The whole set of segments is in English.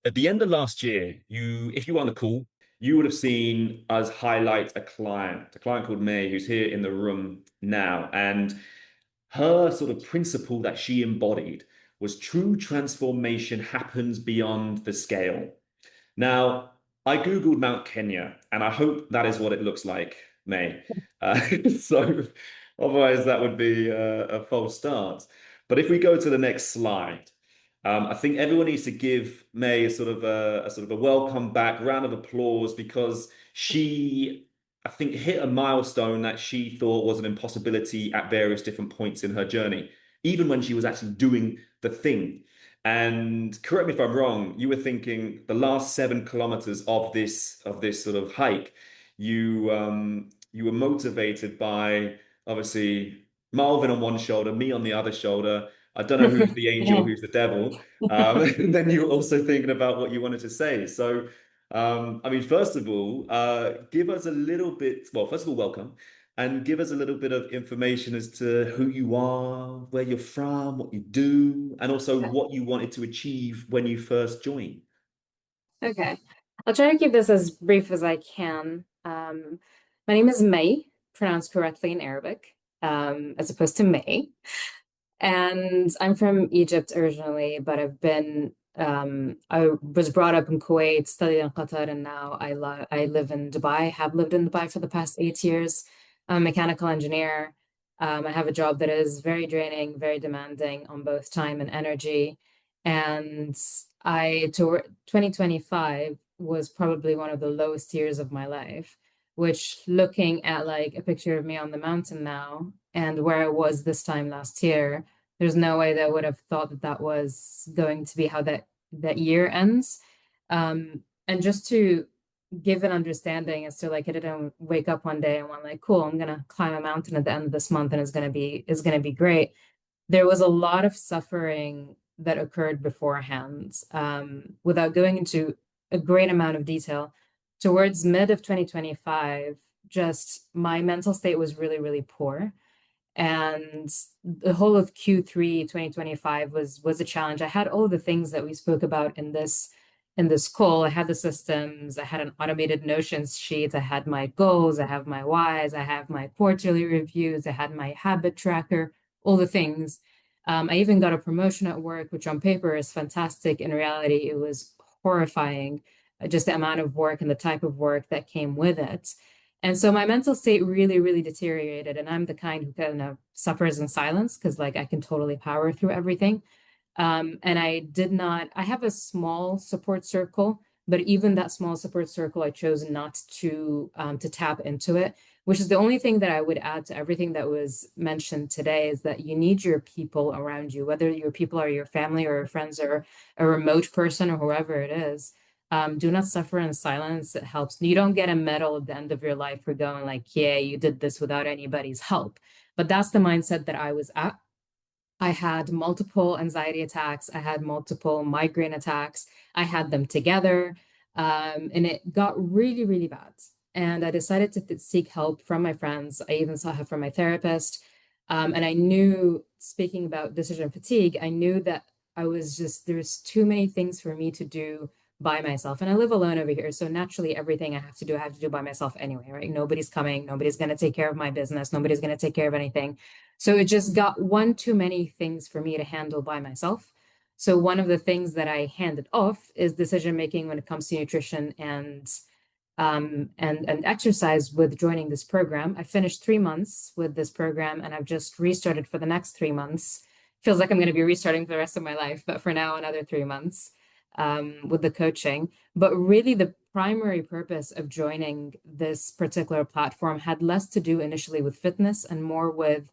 At the end of last year, if you were on the call, you would have seen us highlight a client called May, who's here in the room now. And her sort of principle that she embodied was true transformation happens beyond the scale. Now, I Googled Mount Kenya, and I hope that is what it looks like, May. So otherwise, that would be a false start. But if we go to the next slide, I think everyone needs to give May a sort of a welcome back, round of applause, because she, I think, hit a milestone that she thought was an impossibility at various different points in her journey, even when she was actually doing the thing. And correct me if I'm wrong, you were thinking the last 7 kilometers of this sort of hike, you were motivated by obviously Marvin on one shoulder, me on the other shoulder. I don't know who's the angel, Yeah. who's the devil. And then you were also thinking about what you wanted to say. So, I mean, first of all, give us a little bit. Well, first of all, welcome, and give us a little bit of information as to who you are, where you're from, what you do, and also what you wanted to achieve when you first joined. Okay. I'll try to keep this as brief as I can. My name is May, pronounced correctly in Arabic, as opposed to May. And I'm from Egypt originally, but I was brought up in Kuwait, studied in Qatar, and now I live in Dubai, have lived in Dubai for the past 8 years. I'm a mechanical engineer. I have a job that is very draining, very demanding on both time and energy. And 2025 was probably one of the lowest years of my life, which looking at like a picture of me on the mountain now and where I was this time last year, there's no way that I would have thought that that was going to be how that year ends. And just to give an understanding as to like I didn't wake up one day and went like, cool, I'm gonna climb a mountain at the end of this month and it's gonna be great. There was a lot of suffering that occurred beforehand. Without going into a great amount of detail, towards mid of 2025, just my mental state was really, really poor. And the whole of Q3 2025 was a challenge. I had all of the things that we spoke about in this call. I had the systems, I had an automated Notions sheet, I had my goals, I have my whys, I have my quarterly reviews, I had my habit tracker, all the things. I even got a promotion at work, which on paper is fantastic. In reality, it was horrifying, just the amount of work and the type of work that came with it. And so my mental state really, really deteriorated. And I'm the kind who kind of suffers in silence because, like, I can totally power through everything. And I have a small support circle, but even that small support circle, I chose not to tap into it, which is the only thing that I would add to everything that was mentioned today is that you need your people around you, whether your people are your family or your friends or a remote person or whoever it is. Do not suffer in silence. It helps. You don't get a medal at the end of your life for going like, yeah, you did this without anybody's help. But that's the mindset that I was at. I had multiple anxiety attacks. I had multiple migraine attacks. I had them together. And it got really, really bad. And I decided to seek help from my friends. I even saw help from my therapist. And I knew, speaking about decision fatigue, I knew that there's too many things for me to do by myself. And I live alone over here. So naturally, everything I have to do by myself anyway, right? Nobody's coming. Nobody's going to take care of my business. Nobody's going to take care of anything. So it just got one too many things for me to handle by myself. So one of the things that I handed off is decision making when it comes to nutrition and exercise with joining this program. I finished 3 months with this program and I've just restarted for the next 3 months. Feels like I'm going to be restarting for the rest of my life, but for now, another 3 months with the coaching. But really, the primary purpose of joining this particular platform had less to do initially with fitness and more with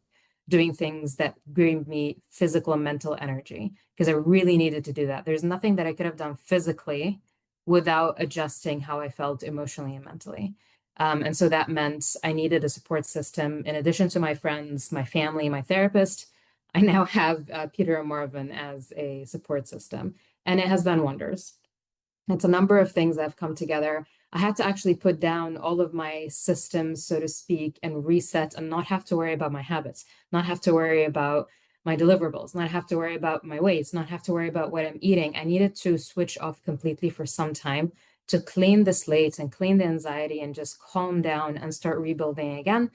doing things that gave me physical and mental energy because I really needed to do that. There's nothing that I could have done physically without adjusting how I felt emotionally and mentally. And so that meant I needed a support system. In addition to my friends, my family, my therapist, I now have Peter and Marvin as a support system, and it has done wonders. It's a number of things that have come together. I had to actually put down all of my systems, so to speak, and reset and not have to worry about my habits, not have to worry about my deliverables, not have to worry about my weights, not have to worry about what I'm eating. I needed to switch off completely for some time to clean the slate and clean the anxiety and just calm down and start rebuilding again.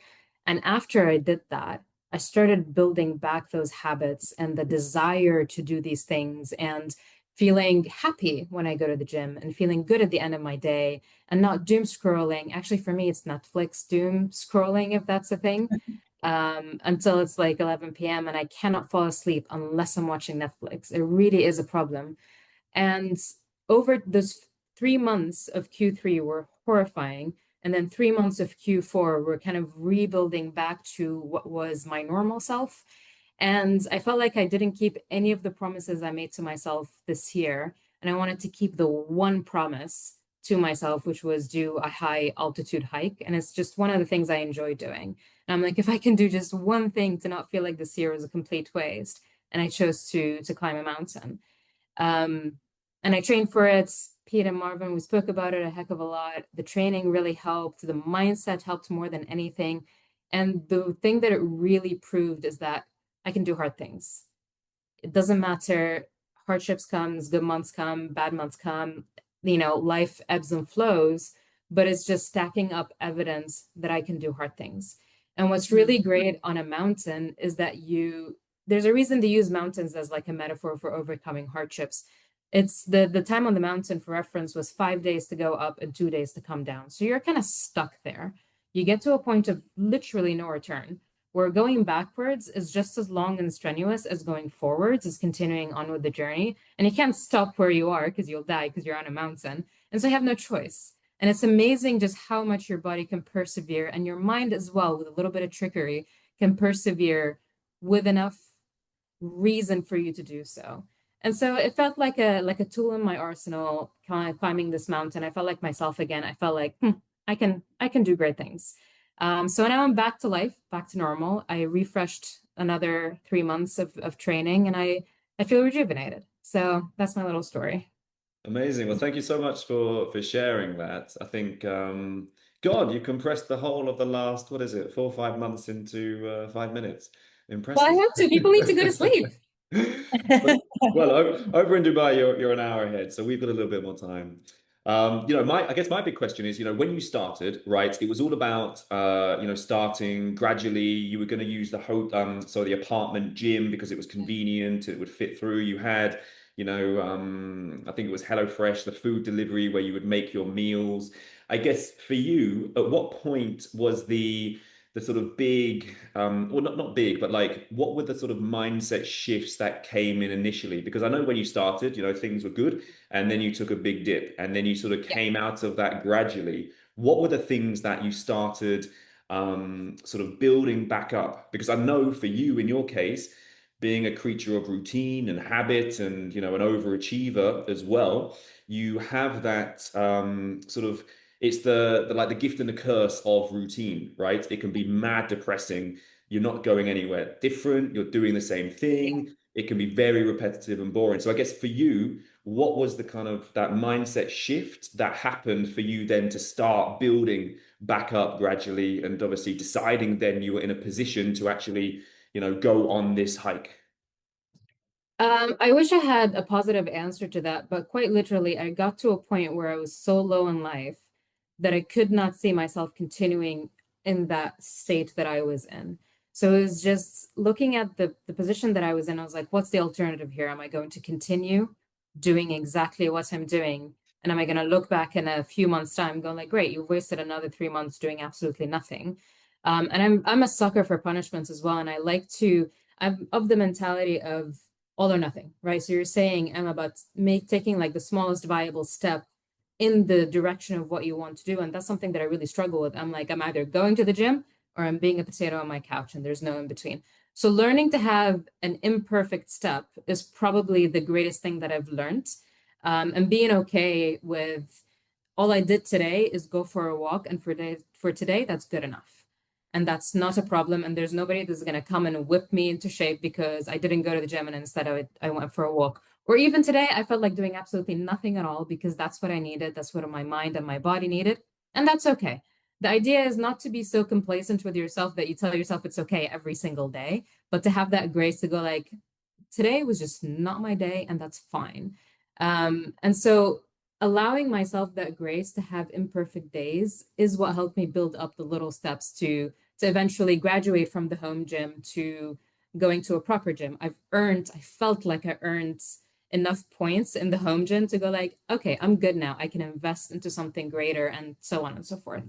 And after I did that, I started building back those habits and the desire to do these things and feeling happy when I go to the gym and feeling good at the end of my day and not doom scrolling. Actually, for me, it's Netflix doom scrolling, if that's a thing, until it's like 11 p.m. and I cannot fall asleep unless I'm watching Netflix. It really is a problem. And over those 3 months of Q3 were horrifying. And then 3 months of Q4 were kind of rebuilding back to what was my normal self. And I felt like I didn't keep any of the promises I made to myself this year. And I wanted to keep the one promise to myself, which was do a high altitude hike. And it's just one of the things I enjoy doing. And I'm like, if I can do just one thing to not feel like this year was a complete waste. And I chose to climb a mountain. Um, and I trained for it. Pete and Marvin, we spoke about it a heck of a lot. The training really helped. The mindset helped more than anything. And the thing that it really proved is that I can do hard things. It doesn't matter. Hardships comes, good months come, bad months come. Life ebbs and flows, but it's just stacking up evidence that I can do hard things. And what's really great on a mountain is that there's a reason to use mountains as like a metaphor for overcoming hardships. It's the time on the mountain for reference was 5 days to go up and 2 days to come down. So you're kind of stuck there. You get to a point of literally no return, where going backwards is just as long and strenuous as going forwards, is continuing on with the journey. And you can't stop where you are because you'll die because you're on a mountain. And so you have no choice. And it's amazing just how much your body can persevere and your mind as well, with a little bit of trickery, can persevere with enough reason for you to do so. And so it felt like a tool in my arsenal, kind of climbing this mountain. I felt like myself again. I felt like I can do great things. So now I'm back to life, back to normal. I refreshed another 3 months of training, and I feel rejuvenated. So that's my little story. Amazing. Well, thank you so much for sharing that. I think, God, you compressed the whole of the last, what is it, 4 or 5 months into 5 minutes. Well, I Impressive. have to. People need to go to sleep. Well, over in Dubai, you're an hour ahead, so we've got a little bit more time. I guess my big question is, when you started, right, it was all about, starting gradually. You were going to use the apartment gym because it was convenient, it would fit through. You had, I think it was HelloFresh, the food delivery where you would make your meals. I guess for you, at what point was the sort of big, well, not big, but like, what were the sort of mindset shifts that came in initially? Because I know when you started, things were good, and then you took a big dip, and then you sort of Yeah. came out of that gradually. What were the things that you started sort of building back up? Because I know for you, in your case, being a creature of routine and habit, and an overachiever as well, you have that sort of, it's the like the gift and the curse of routine, right? It can be mad depressing. You're not going anywhere different. You're doing the same thing. It can be very repetitive and boring. So I guess for you, what was the kind of that mindset shift that happened for you then to start building back up gradually, and obviously deciding then you were in a position to actually, go on this hike? I wish I had a positive answer to that, but quite literally, I got to a point where I was so low in life that I could not see myself continuing in that state that I was in. So it was just looking at the position that I was in. I was like, what's the alternative here? Am I going to continue doing exactly what I'm doing? And am I going to look back in a few months' time going like, great, you've wasted another 3 months doing absolutely nothing. And I'm a sucker for punishments as well. And I'm of the mentality of all or nothing, right? So you're saying I'm about taking like the smallest viable step in the direction of what you want to do. And that's something that I really struggle with. I'm like, I'm either going to the gym or I'm being a potato on my couch, and there's no in between. So learning to have an imperfect step is probably the greatest thing that I've learned. And being okay with all I did today is go for a walk, and for today, that's good enough. And that's not a problem. And there's nobody that's going to come and whip me into shape because I didn't go to the gym and instead I went for a walk. Or even today, I felt like doing absolutely nothing at all because that's what I needed. That's what my mind and my body needed. And that's okay. The idea is not to be so complacent with yourself that you tell yourself it's okay every single day, but to have that grace to go like, today was just not my day, and that's fine. And so allowing myself that grace to have imperfect days is what helped me build up the little steps to eventually graduate from the home gym to going to a proper gym. I felt like I earned enough points in the home gym to go like, okay, I'm good now. I can invest into something greater and so on and so forth.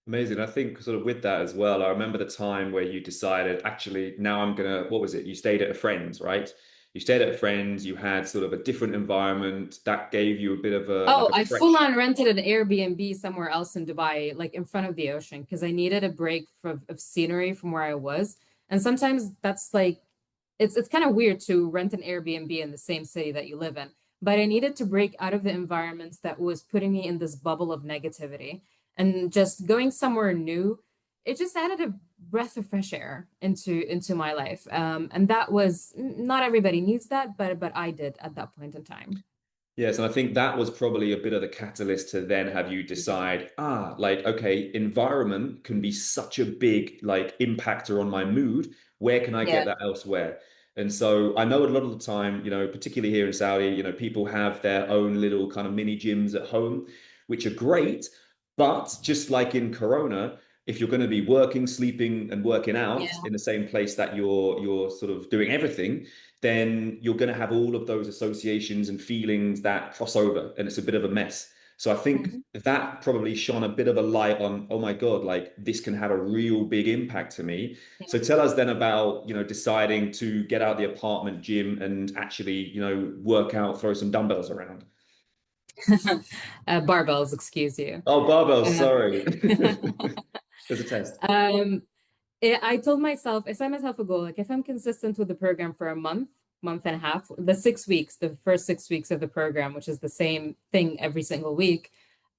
Amazing. I think sort of with that as well, I remember the time where you decided, actually, now I'm gonna, what was it? You stayed at a friend's, right? You stayed at a friend's, you had sort of a different environment that gave you a bit of a like Oh, a I full fresh. on rented an Airbnb somewhere else in Dubai, like in front of the ocean, because I needed a break of scenery from where I was. And sometimes that's like it's kind of weird to rent an Airbnb in the same city that you live in. But I needed to break out of the environment that was putting me in this bubble of negativity and just going somewhere new. It just added a breath of fresh air into my life. And that was not everybody needs that, but I did at that point in time. Yes, and I think that was probably a bit of the catalyst to then have you decide, like, okay, environment can be such a big like impactor on my mood. Where can I get Yeah. that elsewhere? And so I know a lot of the time, particularly here in Saudi, people have their own little kind of mini gyms at home, which are great. But just like in Corona, if you're going to be working, sleeping, and working out Yeah. in the same place that you're sort of doing everything, then you're going to have all of those associations and feelings that cross over, and it's a bit of a mess. So I think Mhm. that probably shone a bit of a light on, oh my God, like this can have a real big impact to me. So tell us then about, deciding to get out the apartment gym and actually, work out, throw some dumbbells around. Barbells, excuse you. Oh, barbells, Uh, sorry. There's a test. um, I told myself, I set myself a goal. Like if I'm consistent with the program for a month, month and a half, the 6 weeks, the first 6 weeks of the program, which is the same thing every single week,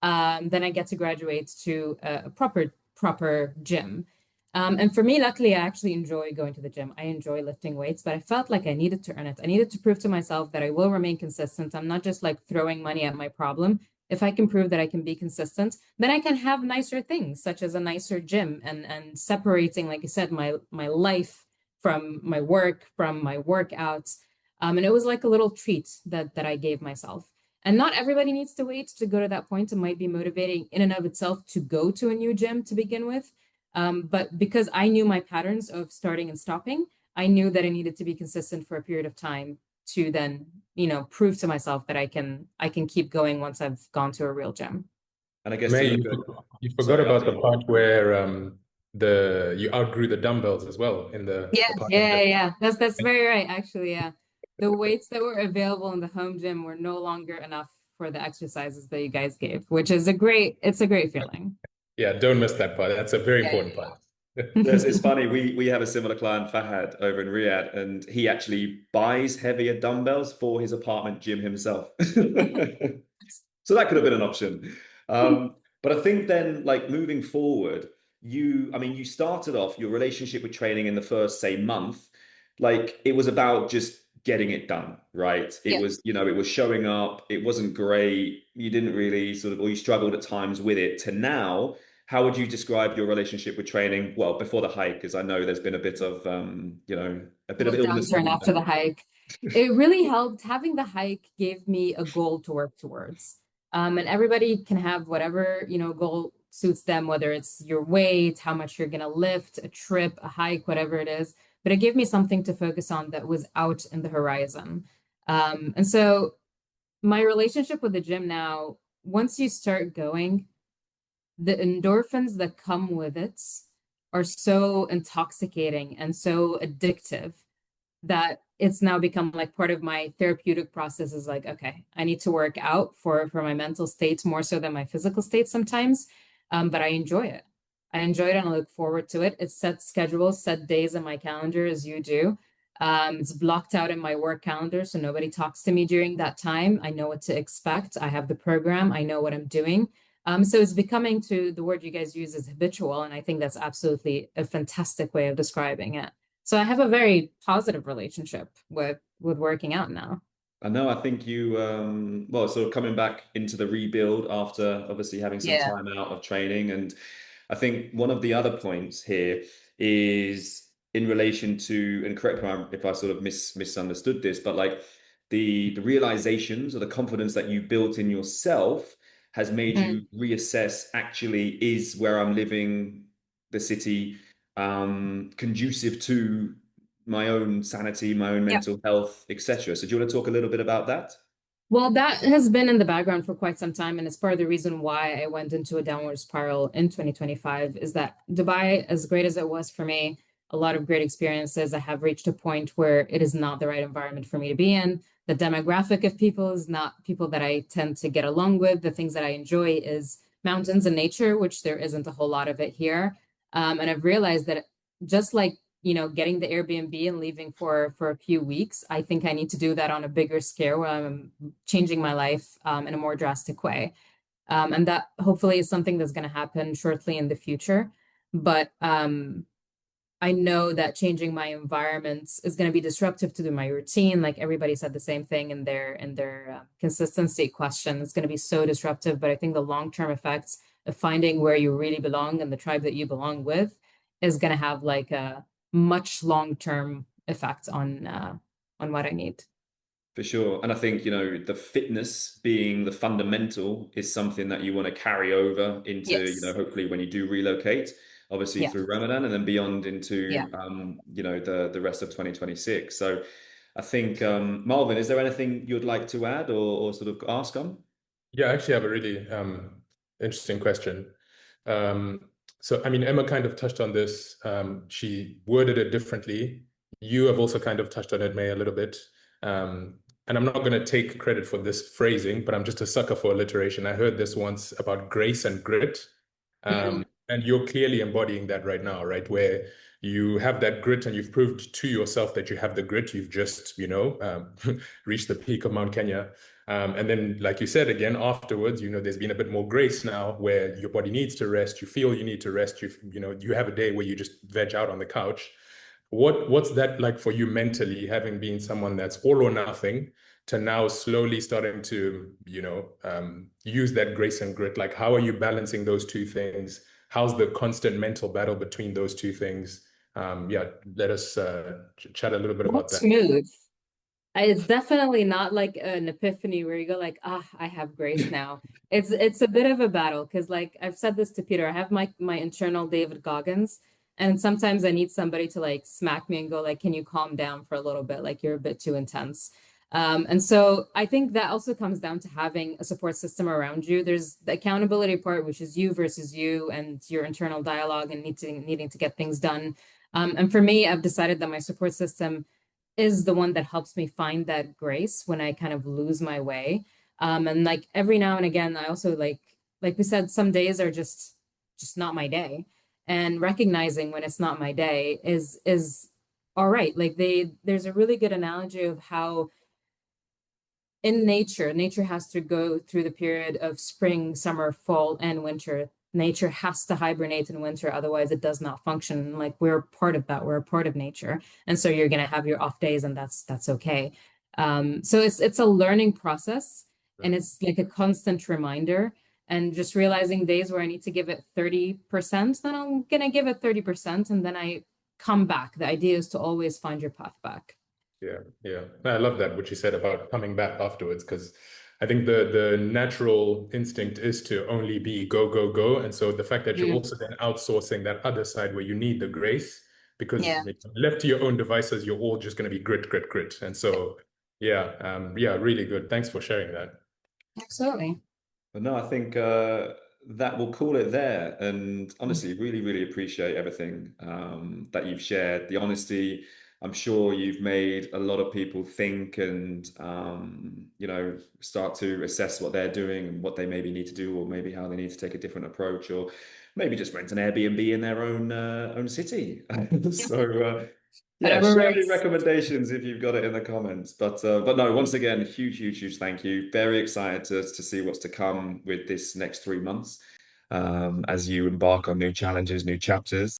then I get to graduate to a proper gym. And for me, luckily, I actually enjoy going to the gym. I enjoy lifting weights, but I felt like I needed to earn it. I needed to prove to myself that I will remain consistent. I'm not just like throwing money at my problem. If I can prove that I can be consistent, then I can have nicer things, such as a nicer gym and separating, like you said, my life from my work, from my workouts. And it was like a little treat that I gave myself. And not everybody needs to wait to go to that point. It might be motivating in and of itself to go to a new gym to begin with. But because I knew my patterns of starting and stopping, I knew that I needed to be consistent for a period of time to then, prove to myself that I can keep going once I've gone to a real gym. And I guess to May, look you, at, you forgot sorry, about after the you. part where the you outgrew the dumbbells as well in the Yeah, apartment yeah, gym. yeah. That's very right, actually. Yeah. The weights that were available in the home gym were no longer enough for the exercises that you guys gave, which is it's a great feeling. Yeah, don't miss that part. That's a very Yeah, important part. Yes, it's funny. We have a similar client, Fahad, over in Riyadh, and he actually buys heavier dumbbells for his apartment gym himself. So that could have been an option. yeah. But I think then, like moving forward, I mean, you started off your relationship with training in the first, say, month, like it was about just getting it done, right? It Yeah. was, it was showing up. It wasn't great. You didn't really sort of, or you struggled at times with it. To now, how would you describe your relationship with training? Well, before the hike, because I know there's been a bit of, a bit of Little illness downturn in after there. the hike. It really helped. Having the hike gave me a goal to work towards. And everybody can have whatever, goal suits them, whether it's your weight, how much you're gonna lift, a trip, a hike, whatever it is. But it gave me something to focus on that was out in the horizon. And so my relationship with the gym now, once you start going, the endorphins that come with it are so intoxicating and so addictive that it's now become like part of my therapeutic process is like, okay, I need to work out for my mental state more so than my physical state sometimes. But I enjoy it. I enjoy it and I look forward to it. It's set schedules, set days in my calendar as you do. It's blocked out in my work calendar, so nobody talks to me during that time. I know what to expect. I have the program. I know what I'm doing. So it's becoming, to the word you guys use, is habitual, and I think that's absolutely a fantastic way of describing it. So I have a very positive relationship with working out now. I know. I think you, well, sort of coming back into the rebuild after obviously having some Yeah. time out of training. And I think one of the other points here is in relation to, and correct me if I sort of misunderstood this, but like the realizations or the confidence that you built in yourself has made Mm. you reassess actually, is where I'm living, the city, conducive to my own sanity, my own Yeah. mental health, etc. So do you want to talk a little bit about that? Well, that has been in the background for quite some time, and it's part of the reason why I went into a downward spiral in 2025 is that Dubai, as great as it was for me, a lot of great experiences, I have reached a point where it is not the right environment for me to be in. The demographic of people is not people that I tend to get along with. The things that I enjoy is mountains and nature, which there isn't a whole lot of it here. And I've realized that just like getting the Airbnb and leaving for a few weeks, I think I need to do that on a bigger scale where I'm changing my life in a more drastic way. And that hopefully is something that's going to happen shortly in the future. But I know that changing my environments is going to be disruptive to my routine. Like everybody said the same thing in their consistency question. It's going to be so disruptive. But I think the long-term effects of finding where you really belong and the tribe that you belong with is going to have like a much long-term effect on what I need. For sure. And I think, the fitness being the fundamental is something that you want to carry over into, Yes. hopefully when you do relocate, obviously Yeah. through Ramadan and then beyond Yeah. into, the rest of 2026. So I think, Marvin, is there anything you'd like to add or sort of ask on? Yeah, I actually have a really interesting question. Um, so, I mean, Emma kind of touched on this. She worded it differently. You have also kind of touched on it, May, a little bit. And I'm not going to take credit for this phrasing, but I'm just a sucker for alliteration. I heard this once about grace and grit. Mm. And you're clearly embodying that right now, right? Where you have that grit and you've proved to yourself that you have the grit. You've just, reached the peak of Mount Kenya. And then, like you said, again, afterwards, there's been a bit more grace now where your body needs to rest. You feel you need to rest. You have a day where you just veg out on the couch. What's that like for you mentally, having been someone that's all or nothing to now slowly starting to, use that grace and grit? Like, how are you balancing those two things? How's the constant mental battle between those two things? Yeah, let us chat a little bit about Not that. smooth. It's definitely not like an epiphany where you go like, ah, I have grace now. It's a bit of a battle because like I've said this to Peter, I have my internal David Goggins, and sometimes I need somebody to like smack me and go like, can you calm down for a little bit? Like you're a bit too intense. And so I think that also comes down to having a support system around you. There's the accountability part, which is you versus you and your internal dialogue and needing to get things done. And for me, I've decided that my support system is the one that helps me find that grace when I kind of lose my way. And like every now and again, I also like we said, some days are just not my day. And recognizing when it's not my day is all right. Like there's a really good analogy of how in nature has to go through the period of spring, summer, fall, and winter. Nature has to hibernate in winter, otherwise it does not function. Like we're part of that, we're a part of nature, and so you're gonna have your off days, and that's okay. So it's a learning process, and it's like a constant reminder. And just realizing days where I need to give it 30%, then I'm gonna give it 30%, and then I come back. The idea is to always find your path back. Yeah, yeah. I love that what you said about coming back afterwards, because I think the natural instinct is to only be go, go, go. And so the fact that you're Mm. also then outsourcing that other side where you need the grace, because Yeah, left to your own devices, you're all just going to be grit, grit, grit. And so, yeah, yeah, really good. Thanks for sharing that. absolutely. But no, I think that will call it there. And honestly, really, really appreciate everything that you've shared. The honesty, I'm sure you've made a lot of people think and start to assess what they're doing and what they maybe need to do, or maybe how they need to take a different approach, or maybe just rent an Airbnb in their own city. So yeah, Whatever share any works. recommendations if you've got it in the comments. But no, once again, huge, huge, huge thank you. Very excited to see what's to come with this next 3 months as you embark on new challenges, new chapters.